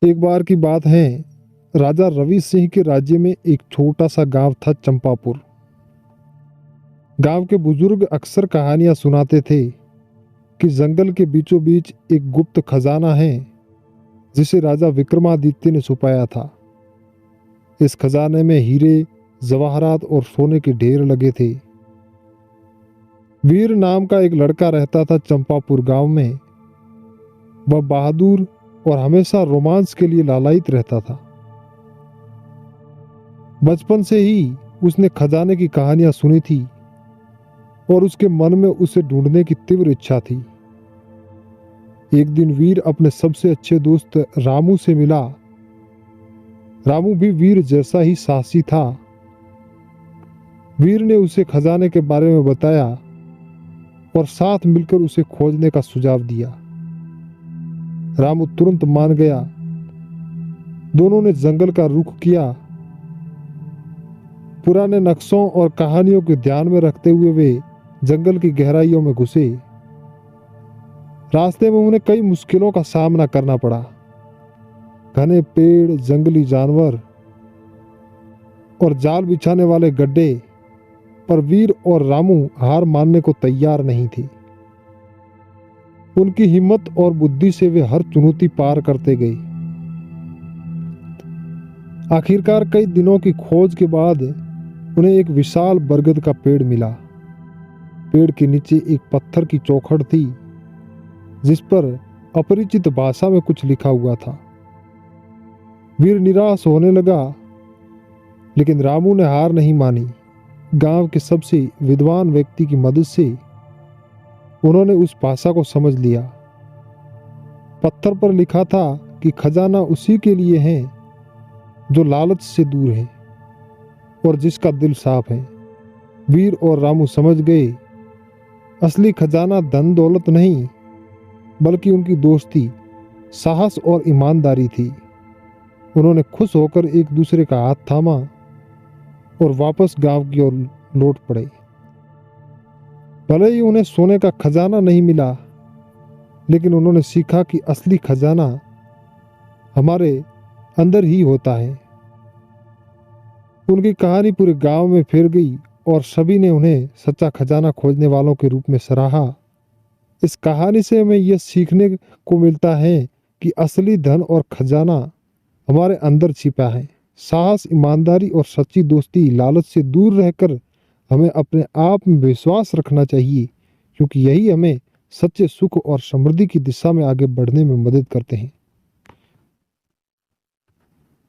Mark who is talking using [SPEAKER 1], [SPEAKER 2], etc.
[SPEAKER 1] एक बार की बात है, राजा रवि सिंह के राज्य में एक छोटा सा गांव था, चंपापुर। गांव के बुजुर्ग अक्सर कहानियां सुनाते थे कि जंगल के बीचों बीच एक गुप्त खजाना है जिसे राजा विक्रमादित्य ने छुपाया था। इस खजाने में हीरे, जवाहरात और सोने के ढेर लगे थे। वीर नाम का एक लड़का रहता था चंपापुर गांव में। वह बहादुर और हमेशा रोमांस के लिए लालायित रहता था। बचपन से ही उसने खजाने की कहानियां सुनी थी और उसके मन में उसे ढूंढने की तीव्र इच्छा थी। एक दिन वीर अपने सबसे अच्छे दोस्त रामू से मिला। रामू भी वीर जैसा ही साहसी था। वीर ने उसे खजाने के बारे में बताया और साथ मिलकर उसे खोजने का सुझाव दिया। रामू तुरंत मान गया। दोनों ने जंगल का रुख किया। पुराने नक्शों और कहानियों को ध्यान में रखते हुए वे जंगल की गहराइयों में घुसे। रास्ते में उन्हें कई मुश्किलों का सामना करना पड़ा। घने पेड़, जंगली जानवर और जाल बिछाने वाले गड्ढे, पर वीर और रामू हार मानने को तैयार नहीं थे। उनकी हिम्मत और बुद्धि से वे हर चुनौती पार करते गए। आखिरकार कई दिनों की खोज के बाद उन्हें एक विशाल बरगद का पेड़ मिला। पेड़ के नीचे एक पत्थर की चौखट थी जिस पर अपरिचित भाषा में कुछ लिखा हुआ था। वीर निराश होने लगा, लेकिन रामू ने हार नहीं मानी। गांव के सबसे विद्वान व्यक्ति की मदद से उन्होंने उस भाषा को समझ लिया। पत्थर पर लिखा था कि खजाना उसी के लिए है जो लालच से दूर है और जिसका दिल साफ है। वीर और रामू समझ गए, असली खजाना धन दौलत नहीं, बल्कि उनकी दोस्ती, साहस और ईमानदारी थी। उन्होंने खुश होकर एक दूसरे का हाथ थामा और वापस गांव की ओर लौट पड़े। भले ही उन्हें सोने का खजाना नहीं मिला, लेकिन उन्होंने सीखा कि असली खजाना हमारे अंदर ही होता है। उनकी कहानी पूरे गांव में फैल गई और सभी ने उन्हें सच्चा खजाना खोजने वालों के रूप में सराहा। इस कहानी से हमें यह सीखने को मिलता है कि असली धन और खजाना हमारे अंदर छिपा है। साहस, ईमानदारी और सच्ची दोस्ती, लालच से दूर रहकर हमें अपने आप में विश्वास रखना चाहिए, क्योंकि यही हमें सच्चे सुख और समृद्धि की दिशा में आगे बढ़ने में मदद करते हैं।